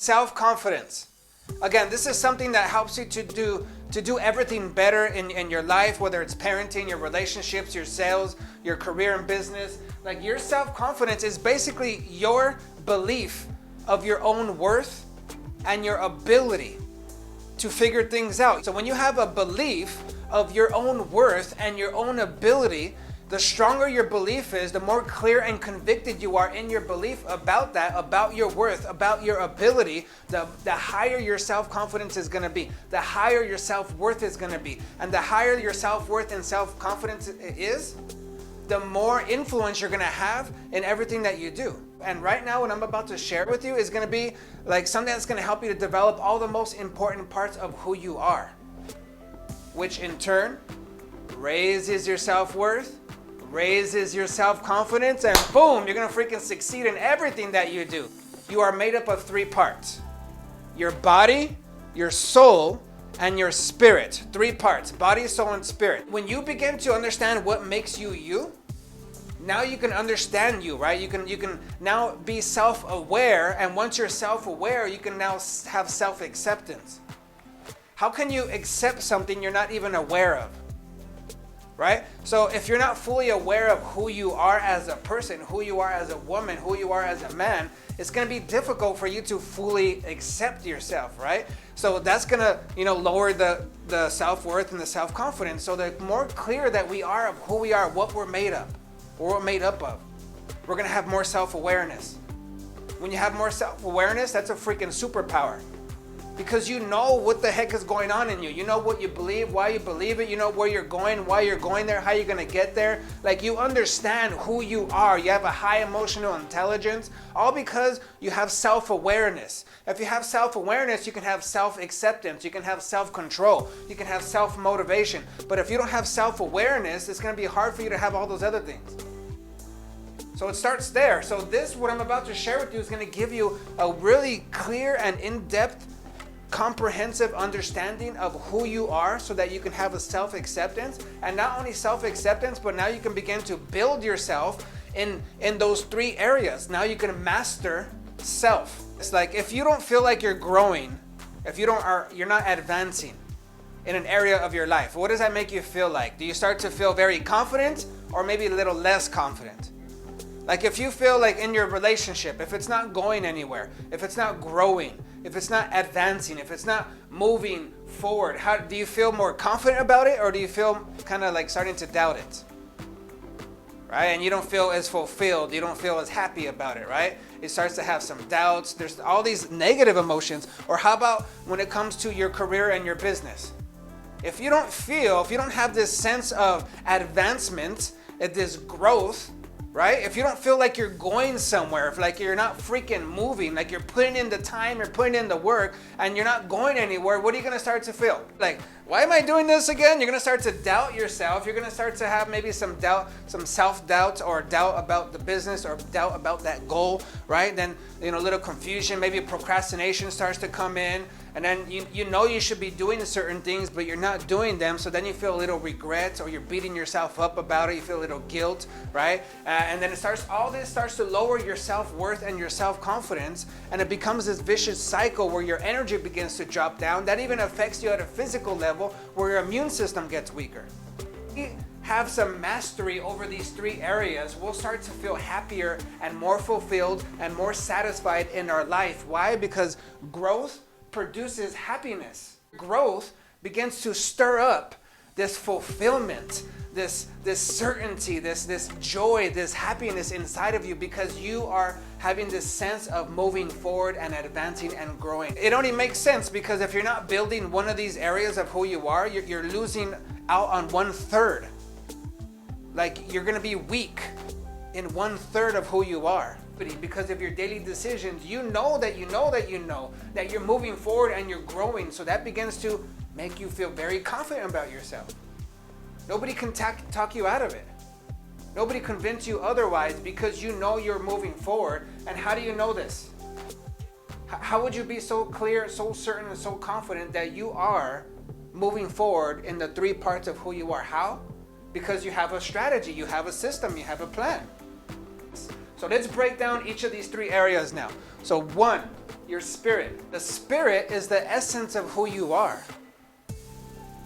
Self-confidence. Again, this is something that helps you to do everything better in your life, whether it's parenting, your relationships, your sales, your career and business. Like, your self-confidence is basically your belief of your own worth and your ability to figure things out. So when you have a belief of your own worth and your own ability, the stronger your belief is, the more clear and convicted you are in your belief about that, about your worth, about your ability, the higher your self-confidence is going to be, the higher your self-worth is going to be. And the higher your self-worth and self-confidence is, the more influence you're going to have in everything that you do. And right now, what I'm about to share with you is going to be like something that's going to help you to develop all the most important parts of who you are, which in turn raises your self-worth, raises your self-confidence, and boom, you're gonna freaking succeed in everything that you do. You are made up of three parts: your body, your soul, and your spirit. Three parts: body, soul, and spirit. When you begin to understand what makes you you, now you can understand you, right? You can now be self-aware, and once you're self-aware, you can now have self-acceptance. How can you accept something you're not even aware of? Right? So if you're not fully aware of who you are as a person, who you are as a woman, who you are as a man, it's going to be difficult for you to fully accept yourself, right? So that's going to, lower the self-worth and the self-confidence. So the more clear that we are of who we are, what we're made of, what we're made up of, we're going to have more self-awareness. When you have more self-awareness, that's a freaking superpower. Because you know what the heck is going on in you. You know what you believe, why you believe it. You know where you're going, why you're going there, how you're going to get there. Like, you understand who you are. You have a high emotional intelligence, all because you have self-awareness. If you have self-awareness, you can have self-acceptance. You can have self-control. You can have self-motivation. But if you don't have self-awareness, it's going to be hard for you to have all those other things. So it starts there. So what I'm about to share with you is going to give you a really clear and in-depth, comprehensive understanding of who you are, so that you can have a self-acceptance. And not only self-acceptance, but now you can begin to build yourself in those three areas. Now you can master self. It's like, if you don't feel like you're growing, if you're not advancing in an area of your life, what does that make you feel like? Do you start to feel very confident, or maybe a little less confident? Like, if you feel like in your relationship, if it's not going anywhere, if it's not growing, if it's not advancing, if it's not moving forward, how do you feel? More confident about it, or do you feel kind of like starting to doubt it? Right? And you don't feel as fulfilled, you don't feel as happy about it, right? It starts to have some doubts. There's all these negative emotions. Or how about when it comes to your career and your business? If you don't have this sense of advancement, this growth, right? If you don't feel like you're going somewhere, if like you're not freaking moving, like you're putting in the time, you're putting in the work, and you're not going anywhere, what are you going to start to feel? Like, why am I doing this again? You're going to start to doubt yourself. You're going to start to have maybe some doubt, some self-doubt, or doubt about the business, or doubt about that goal, right? Then, a little confusion, maybe procrastination starts to come in. And then you know you should be doing certain things, but you're not doing them. So then you feel a little regret, or you're beating yourself up about it. You feel a little guilt, right? And then all this starts to lower your self-worth and your self-confidence. And it becomes this vicious cycle where your energy begins to drop down. That even affects you at a physical level, where your immune system gets weaker. We have some mastery over these three areas, we'll start to feel happier and more fulfilled and more satisfied in our life. Why? Because growth produces happiness. Growth begins to stir up this fulfillment, this certainty, this joy, this happiness inside of you, because you are having this sense of moving forward and advancing and growing. It only makes sense, because if you're not building one of these areas of who you are, you're losing out on 1/3. Like, you're gonna be weak in 1/3 of who you are. Because of your daily decisions, you know that you're moving forward and you're growing. So that begins to make you feel very confident about yourself. Nobody can talk you out of it. Nobody convince you otherwise, because you know you're moving forward. And how do you know this? How would you be so clear, so certain, and so confident that you are moving forward in the three parts of who you are? How? Because you have a strategy, you have a system, you have a plan. So let's break down each of these three areas now. So 1, your spirit. The spirit is the essence of who you are.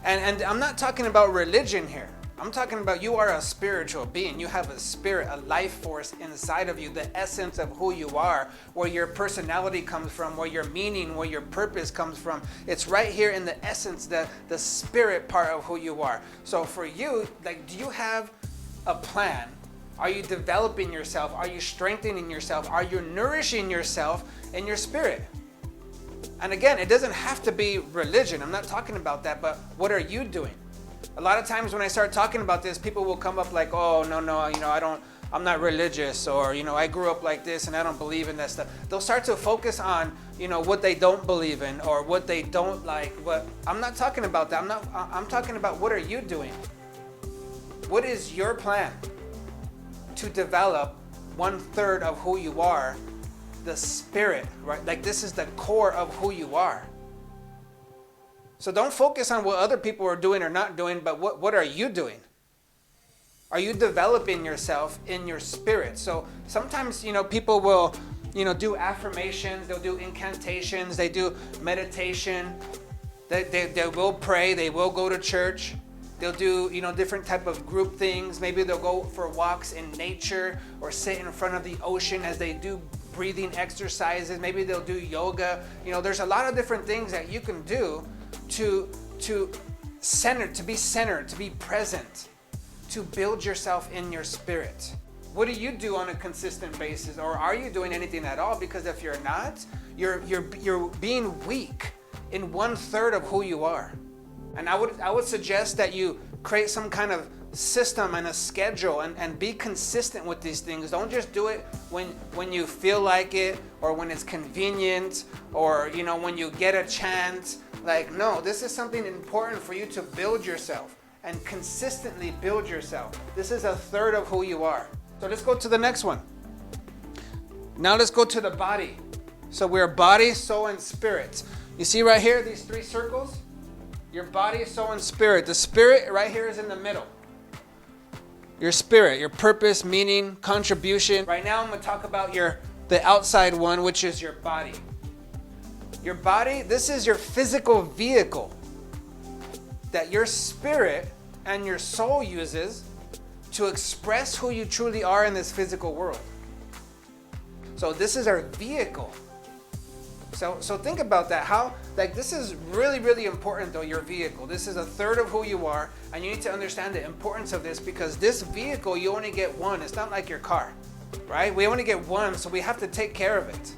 And I'm not talking about religion here. I'm talking about you are a spiritual being. You have a spirit, a life force inside of you, the essence of who you are, where your personality comes from, where your meaning, where your purpose comes from. It's right here in the essence, the spirit part of who you are. So for you, like, do you have a plan? Are you developing yourself? Are you strengthening yourself? Are you nourishing yourself in your spirit? And again, it doesn't have to be religion. I'm not talking about that, but what are you doing? A lot of times when I start talking about this, people will come up like, oh, no, I'm not religious, or, I grew up like this and I don't believe in that stuff. They'll start to focus on, what they don't believe in or what they don't like. But I'm not talking about that. I'm talking about, what are you doing? What is your plan to develop 1/3 of who you are, the spirit, right? Like, this is the core of who you are. So don't focus on what other people are doing or not doing, but what are you doing? Are you developing yourself in your spirit? So sometimes, people will, do affirmations, they'll do incantations, they do meditation, they will pray, they will go to church, they'll do, different type of group things. Maybe they'll go for walks in nature or sit in front of the ocean as they do breathing exercises. Maybe they'll do yoga. There's a lot of different things that you can do to be centered, to be present, to build yourself in your spirit. What do you do on a consistent basis, or are you doing anything at all? Because if you're not, you're being weak in 1/3 of who you are. And I would suggest that you create some kind of system and a schedule and be consistent with these things. Don't just do it when you feel like it, or when it's convenient, or when you get a chance. Like, no, this is something important for you to build yourself and consistently build yourself. This is 1/3 of who you are. So let's go to the next one. Now let's go to the body. So we're body, soul, and spirit. You see right here, these 3 circles? Your body, soul, and spirit. The spirit right here is in the middle. Your spirit, your purpose, meaning, contribution. Right now I'm going to talk about the outside one, which is your body. Your body, this is your physical vehicle that your spirit and your soul uses to express who you truly are in this physical world. So this is our vehicle. So think about that. This is really, really important though, your vehicle. This is 1/3 of who you are, and you need to understand the importance of this, because this vehicle, you only get one. It's not like your car, right? We only get one, so we have to take care of it.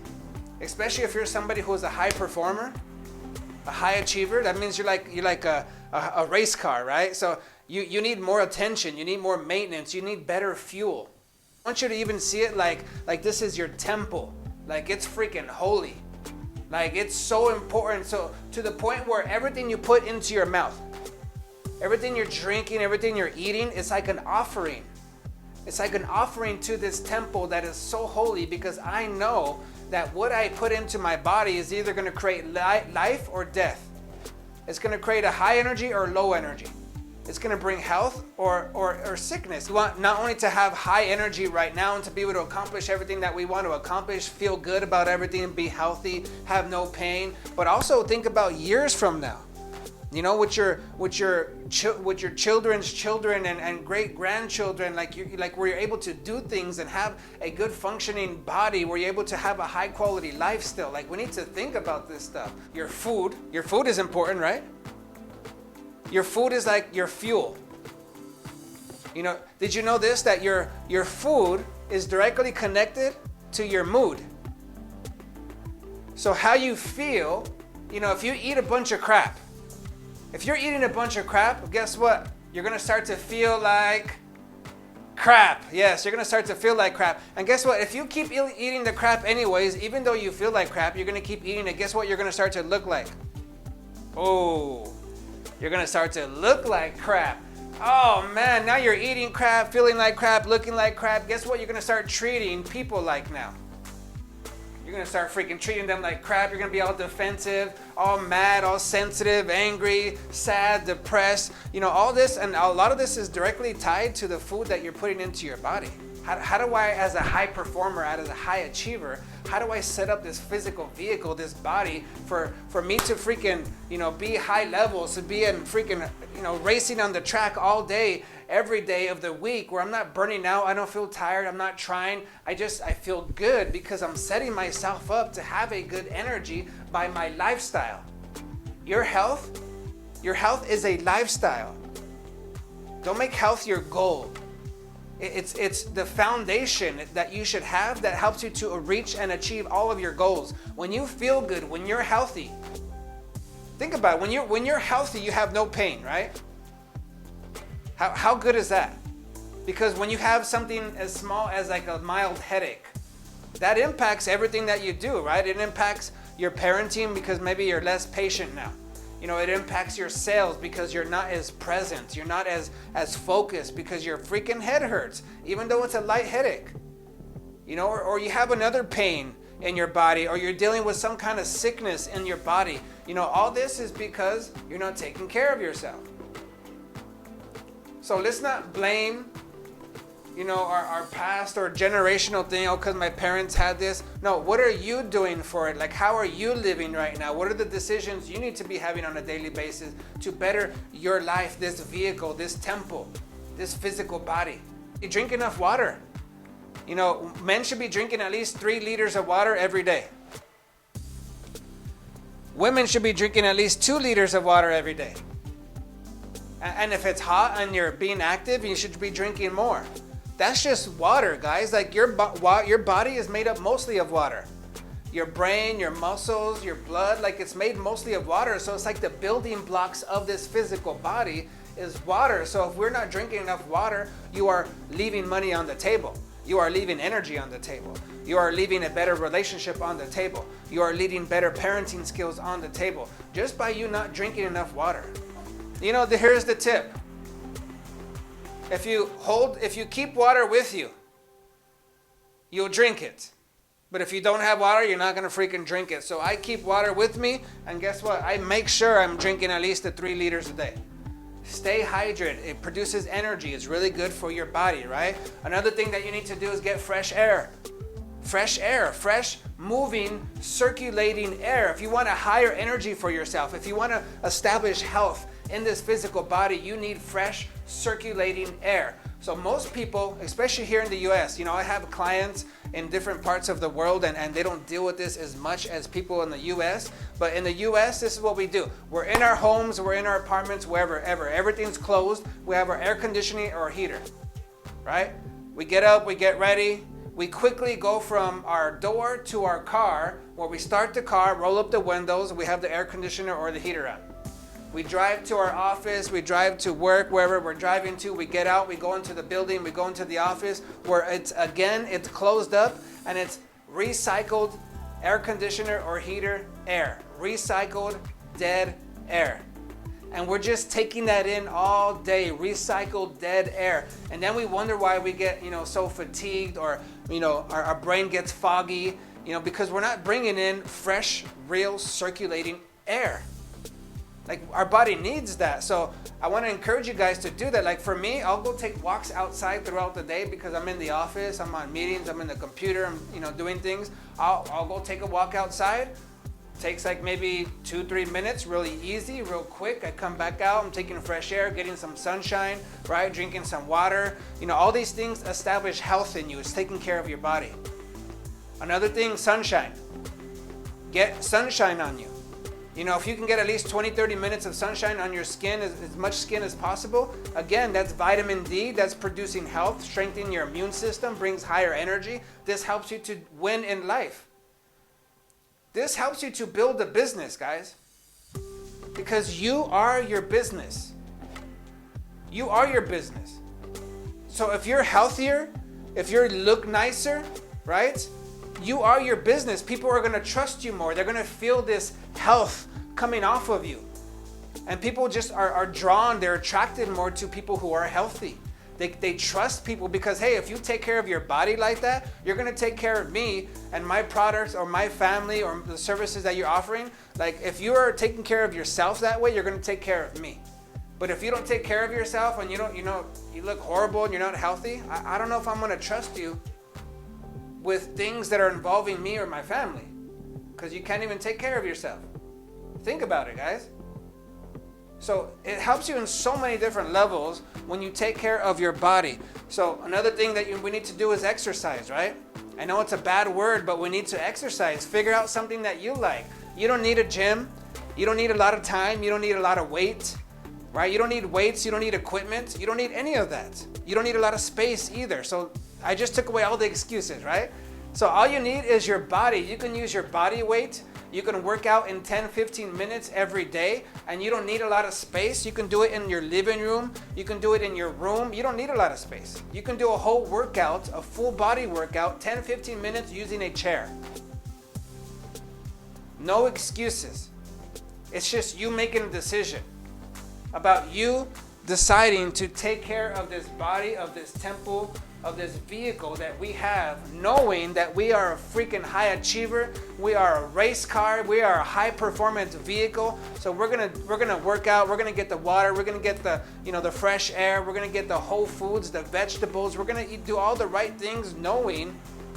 Especially if you're somebody who is a high performer, a high achiever. That means you're like a race car, right? So you need more attention, you need more maintenance, you need better fuel. I want you to even see it like this is your temple. Like, it's freaking holy. Like, it's so important. So to the point where everything you put into your mouth, everything you're drinking, everything you're eating, it's like an offering. It's like an offering to this temple that is so holy, because I know that what I put into my body is either going to create life or death. It's going to create a high energy or low energy. It's going to bring health or sickness. We want not only to have high energy right now and to be able to accomplish everything that we want to accomplish, feel good about everything, be healthy, have no pain, but also think about years from now. With your children's children and great grandchildren, where you're able to do things and have a good functioning body, where you're able to have a high quality life still. Like, we need to think about this stuff. Your food is important, right? Your food is like your fuel. Did you know this, that your food is directly connected to your mood? So how you feel, if you eat a bunch of crap, if you're eating a bunch of crap, guess what? You're going to start to feel like crap. Yes, you're going to start to feel like crap. And guess what? If you keep eating the crap anyways, even though you feel like crap, you're going to keep eating it. Guess what you're going to start to look like? Oh, you're going to start to look like crap. Oh man, now you're eating crap, feeling like crap, looking like crap. Guess what you're going to start treating people like now? You're going to start freaking treating them like crap. You're going to be all defensive, all mad, all sensitive, angry, sad, depressed. All this, and a lot of this is directly tied to the food that you're putting into your body. How do I, as a high performer, as a high achiever, how do I set up this physical vehicle, this body, for me to freaking, be high levels, to be in freaking, racing on the track all day, every day of the week, where I'm not burning out, I don't feel tired, I'm not trying, I feel good because I'm setting myself up to have a good energy by my lifestyle. Your health is a lifestyle. Don't make health your goal. It's the foundation that you should have that helps you to reach and achieve all of your goals. When you feel good, when you're healthy, think about it. When you're healthy, you have no pain, right? How good is that? Because when you have something as small as like a mild headache, that impacts everything that you do, right? It impacts your parenting because maybe you're less patient now. It impacts your sales because you're not as present. You're not as focused because your freaking head hurts, even though it's a light headache. Or you have another pain in your body, or you're dealing with some kind of sickness in your body. All this is because you're not taking care of yourself. So let's not blame, our past or generational thing, because my parents had this. No, what are you doing for it? Like, how are you living right now? What are the decisions you need to be having on a daily basis to better your life, this vehicle, this temple, this physical body? You drink enough water. Men should be drinking at least 3 liters of water every day. Women should be drinking at least 2 liters of water every day. And if it's hot and you're being active, you should be drinking more. That's just water, guys. Like your body is made up mostly of water. Your brain, your muscles, your blood, like it's made mostly of water. So it's like the building blocks of this physical body is water. So if we're not drinking enough water, you are leaving money on the table. You are leaving energy on the table. You are leaving a better relationship on the table. You are leaving better parenting skills on the table just by you not drinking enough water. Here's the tip. If you keep water with you, you'll drink it. But if you don't have water, you're not going to freaking drink it. So I keep water with me, and guess what? I make sure I'm drinking at least 3 liters a day. Stay hydrated. It produces energy. It's really good for your body, right? Another thing that you need to do is get fresh air. Fresh air, fresh, moving, circulating air. If you want a higher energy for yourself, if you want to establish health in this physical body, you need fresh, circulating air. So most people, especially here in the US, I have clients in different parts of the world and they don't deal with this as much as people in the US. But in the US, this is what we do. We're in our homes, we're in our apartments, wherever, everything's closed. We have our air conditioning or heater, right? We get up, we get ready. We quickly go from our door to our car, where we start the car, roll up the windows, we have the air conditioner or the heater on. We drive to our office, we drive to work, wherever we're driving to, we get out, we go into the building, we go into the office, where it's closed up and it's recycled air conditioner or heater air. Recycled dead air. And we're just taking that in all day, recycled dead air. And then we wonder why we get, so fatigued, or, our brain gets foggy, because we're not bringing in fresh, real, circulating air. Like, our body needs that. So I want to encourage you guys to do that. Like, for me, I'll go take walks outside throughout the day because I'm in the office, I'm on meetings, I'm in the computer, I'm, doing things. I'll go take a walk outside. Takes like maybe 2-3 minutes, really easy, real quick. I come back out, I'm taking fresh air, getting some sunshine, right? Drinking some water. All these things establish health in you. It's taking care of your body. Another thing, sunshine. Get sunshine on you. If you can get at least 20-30 minutes of sunshine on your skin, as much skin as possible, again, that's vitamin D, that's producing health, strengthening your immune system, brings higher energy. This helps you to win in life. This helps you to build a business, guys, because you are your business. You are your business. So if you're healthier, if you look nicer, right? You are your business. People are going to trust you more. They're going to feel this health coming off of you. And people just are drawn, they're attracted more to people who are healthy. They trust people because, hey, if you take care of your body like that, you're going to take care of me and my products or my family or the services that you're offering. Like, if you are taking care of yourself that way, you're going to take care of me. But if you don't take care of yourself and you look horrible and you're not healthy, I don't know if I'm going to trust you with things that are involving me or my family, because you can't even take care of yourself. Think about it, guys. So it helps you in so many different levels when you take care of your body. So another thing that we need to do is exercise, right? I know it's a bad word, but we need to exercise. Figure out something that you like. You don't need a gym. You don't need a lot of time. You don't need a lot of weight, right? You don't need weights. You don't need equipment. You don't need any of that. You don't need a lot of space either. So I just took away all the excuses, right? So all you need is your body. You can use your body weight. You can work out in 10, 15 minutes every day, and you don't need a lot of space. You can do it in your living room. You can do it in your room. You don't need a lot of space. You can do a whole workout, a full body workout, 10, 15 minutes using a chair. No excuses. It's just you making a decision about you deciding to take care of this body, of this temple, of this vehicle that we have, knowing that we are a freaking high achiever, we are a race car, we are a high performance vehicle. So we're gonna work out, we're gonna get the water, we're gonna get the the fresh air, we're gonna get the whole foods, the vegetables, we're gonna do all the right things, knowing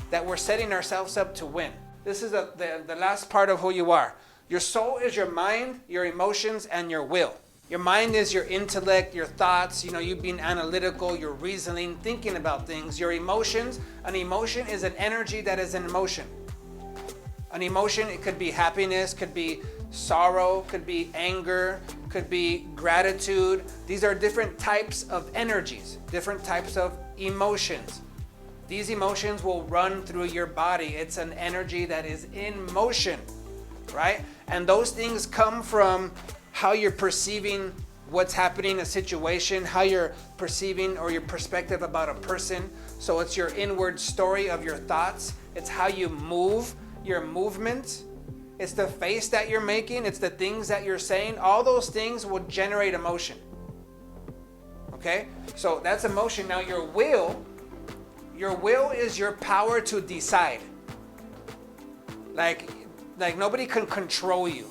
that we're setting ourselves up to win. This is the last part of who you are. Your soul is your mind, your emotions, and your will. Your mind is your intellect, your thoughts, you being analytical, your reasoning, thinking about things. Your emotions, an emotion is an energy that is in motion. An emotion, it could be happiness, could be sorrow, could be anger, could be gratitude. These are different types of energies, different types of emotions. These emotions will run through your body. It's an energy that is in motion, right? And those things come from how you're perceiving what's happening in a situation, how you're perceiving or your perspective about a person. So it's your inward story of your thoughts. It's how you move, your movement. It's the face that you're making. It's the things that you're saying. All those things will generate emotion. Okay? So that's emotion. Now your will is your power to decide. Like nobody can control you.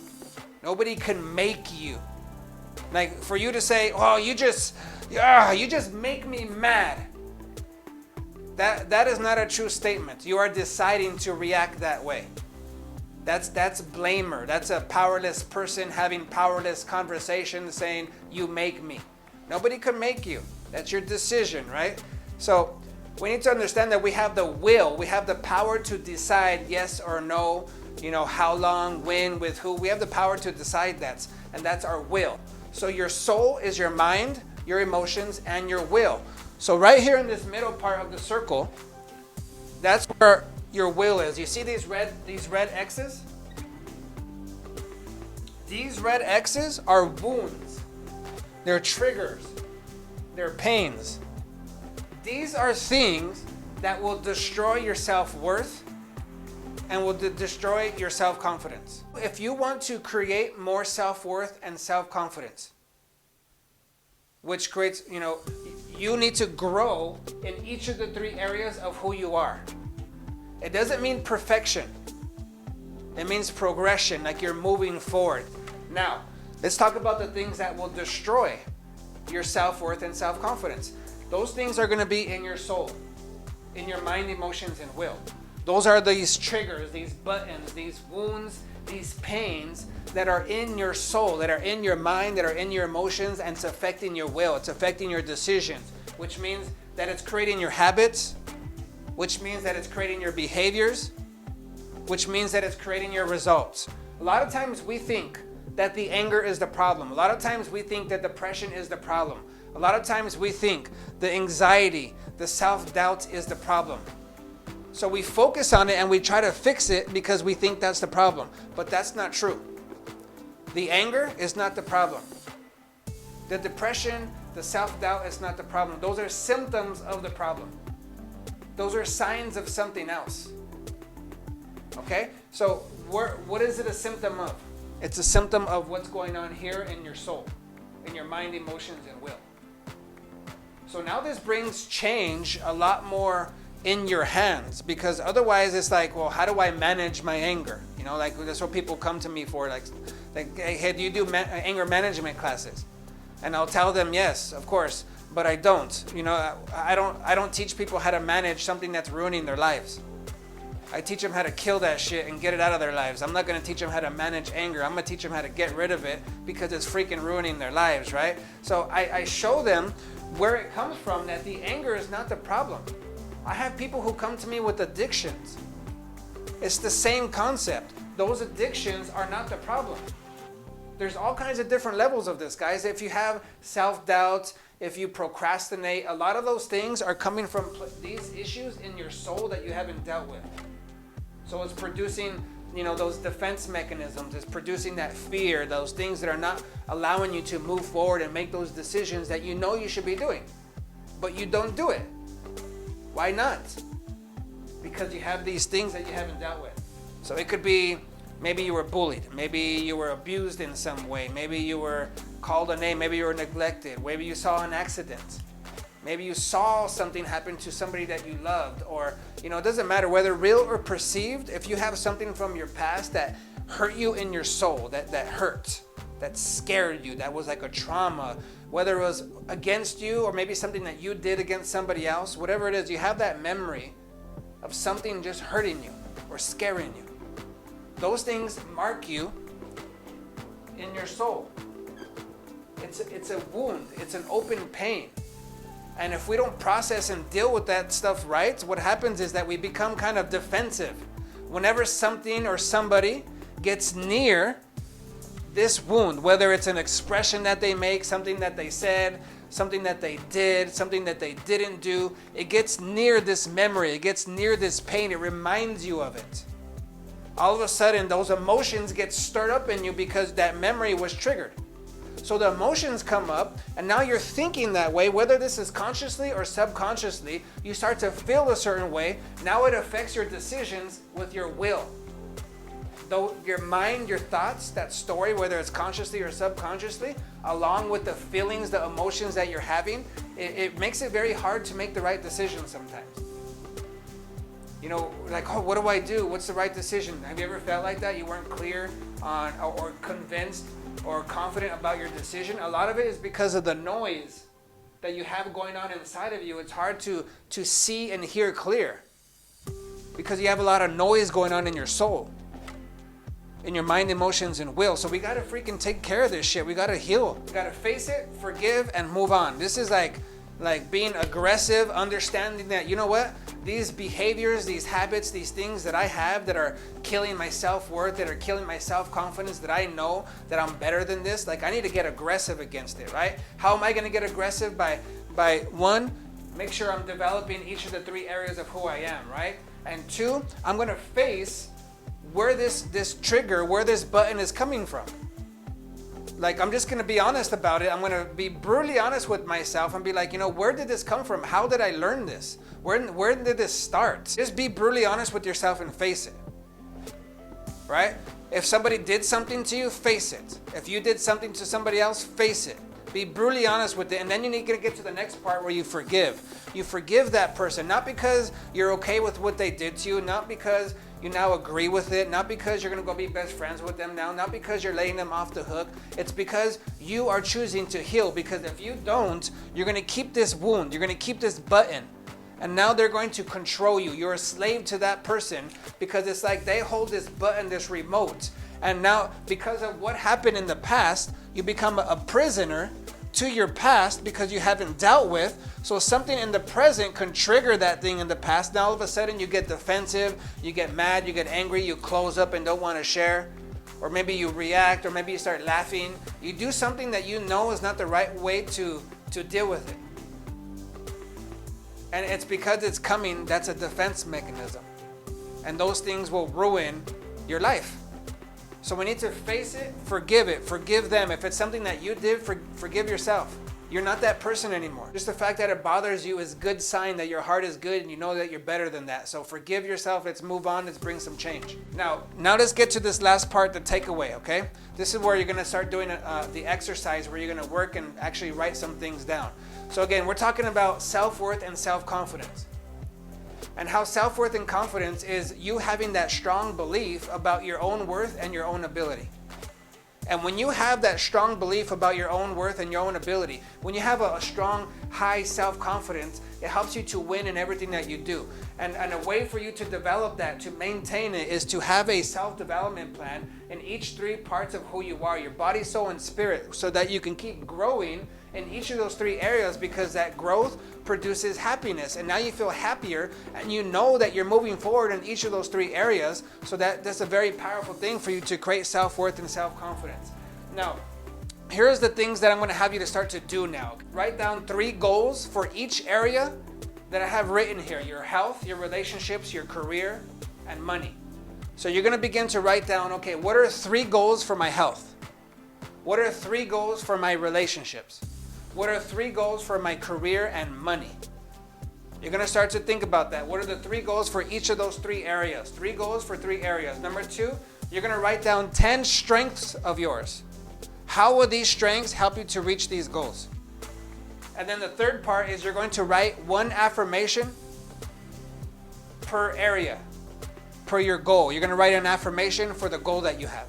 Nobody can make you. Like for you to say, "Oh, you just make me mad." That is not a true statement. You are deciding to react that way. That's blamer. That's a powerless person having powerless conversations saying, "You make me." Nobody can make you. That's your decision, right? So we need to understand that we have the will. We have the power to decide yes or no. How long, when, with who. We have the power to decide that, and that's our will. So your soul is your mind, your emotions, and your will. So right here in this middle part of the circle, that's where your will is. You see these red X's? These red X's are wounds. They're triggers. They're pains. These are things that will destroy your self-worth and will destroy your self-confidence. If you want to create more self-worth and self-confidence, which creates, you need to grow in each of the three areas of who you are. It doesn't mean perfection. It means progression, like you're moving forward. Now, let's talk about the things that will destroy your self-worth and self-confidence. Those things are going to be in your soul, in your mind, emotions, and will. Those are these triggers, these buttons, these wounds, these pains that are in your soul, that are in your mind, that are in your emotions, and it's affecting your will. It's affecting your decisions, which means that it's creating your habits, which means that it's creating your behaviors, which means that it's creating your results. A lot of times we think that the anger is the problem. A lot of times we think that depression is the problem. A lot of times we think the anxiety, the self-doubt is the problem. So we focus on it and we try to fix it because we think that's the problem. But that's not true. The anger is not the problem. The depression, the self-doubt is not the problem. Those are symptoms of the problem. Those are signs of something else. Okay? So what is it a symptom of? It's a symptom of what's going on here in your soul, in your mind, emotions, and will. So now this brings change a lot more in your hands, because otherwise it's like, well, how do I manage my anger? Like that's what people come to me for, like hey, do you do anger management classes? And I'll tell them, yes, of course, but I don't. You know, I don't teach people how to manage something that's ruining their lives. I teach them how to kill that shit and get it out of their lives. I'm not going to teach them how to manage anger. I'm going to teach them how to get rid of it because it's freaking ruining their lives, right? So I show them where it comes from, that the anger is not the problem. I have people who come to me with addictions. It's the same concept. Those addictions are not the problem. There's all kinds of different levels of this, guys. If you have self-doubt, if you procrastinate, a lot of those things are coming from these issues in your soul that you haven't dealt with. So it's producing, you know, those defense mechanisms. It's producing that fear, those things that are not allowing you to move forward and make those decisions that you know you should be doing, but you don't do it. Why not? Because you have these things that you haven't dealt with. So it could be, maybe you were bullied, maybe you were abused in some way, maybe you were called a name, maybe you were neglected, maybe you saw an accident, maybe you saw something happen to somebody that you loved, or, you know, it doesn't matter whether real or perceived. If you have something from your past that hurt you in your soul, that hurt, that scared you, that was like a trauma, whether it was against you or maybe something that you did against somebody else, whatever it is, you have that memory of something just hurting you or scaring you. Those things mark you in your soul. It's a wound. It's an open pain. And if we don't process and deal with that stuff right, what happens is that we become kind of defensive. Whenever something or somebody gets near this wound, whether it's an expression that they make, something that they said, something that they did, something that they didn't do, it gets near this memory, it gets near this pain, it reminds you of it. All of a sudden, those emotions get stirred up in you because that memory was triggered. So the emotions come up, and now you're thinking that way, whether this is consciously or subconsciously, you start to feel a certain way. Now it affects your decisions with your will. Though your mind, your thoughts, that story, whether it's consciously or subconsciously, along with the feelings, the emotions that you're having, it makes it very hard to make the right decision sometimes. You know, like, oh, what do I do? What's the right decision? Have you ever felt like that? You weren't clear on or convinced or confident about your decision? A lot of it is because of the noise that you have going on inside of you. It's hard to see and hear clear because you have a lot of noise going on in your soul, in your mind, emotions, and will. So we got to freaking take care of this shit. We got to heal. We got to face it, forgive, and move on. This is like being aggressive, understanding that, you know what? These behaviors, these habits, these things that I have that are killing my self-worth, that are killing my self-confidence, that I know that I'm better than this, like I need to get aggressive against it, right? How am I going to get aggressive? By one, make sure I'm developing each of the three areas of who I am, right? And two, I'm going to face where this trigger, where this button is coming from. Like, I'm just going to be honest about it. I'm going to be brutally honest with myself and be like, you know, where did this come from? How did I learn this? Where did this start? Just be brutally honest with yourself and face it. Right? If somebody did something to you, face it. If you did something to somebody else, face it. Be brutally honest with it. And then you need to get to the next part where you forgive. You forgive that person, not because you're okay with what they did to you, not because you now agree with it, not because you're going to go be best friends with them now, not because you're letting them off the hook. It's because you are choosing to heal. Because if you don't, you're going to keep this wound. You're going to keep this button. And now they're going to control you. You're a slave to that person because it's like they hold this button, this remote. And now, because of what happened in the past, you become a prisoner to your past because you haven't dealt with. So something in the present can trigger that thing in the past. Now all of a sudden you get defensive, you get mad, you get angry, you close up and don't want to share. Or maybe you react, or maybe you start laughing. You do something that you know is not the right way to deal with it. And it's because it's coming, that's a defense mechanism. And those things will ruin your life. So we need to face it, forgive them. If it's something that you did, forgive yourself. You're not that person anymore. Just the fact that it bothers you is a good sign that your heart is good and you know that you're better than that. So forgive yourself, let's move on, let's bring some change. Now let's get to this last part, the takeaway, okay? This is where you're gonna start doing the exercise where you're gonna work and actually write some things down. So again, we're talking about self-worth and self-confidence. And how self-worth and confidence is you having that strong belief about your own worth and your own ability. And when you have that strong belief about your own worth and your own ability, when you have a strong, high self-confidence, it helps you to win in everything that you do. And a way for you to develop that, to maintain it, is to have a self-development plan in each 3 parts of who you are, your body, soul, and spirit, so that you can keep growing in each of those 3 areas, because that growth produces happiness. And now you feel happier, and you know that you're moving forward in each of those 3 areas. So that's a very powerful thing for you to create self-worth and self-confidence. Now, here's the things that I'm going to have you to start to do now. Write down 3 goals for each area that I have written here: your health, your relationships, your career, and money. So you're going to begin to write down, okay, what are 3 goals for my health? What are 3 goals for my relationships? What are 3 goals for my career and money? You're going to start to think about that. What are the 3 goals for each of those 3 areas? 3 goals for 3 areas. Number 2, you're going to write down 10 strengths of yours. How will these strengths help you to reach these goals? And then the third part is you're going to write 1 affirmation per area, per your goal. You're going to write an affirmation for the goal that you have.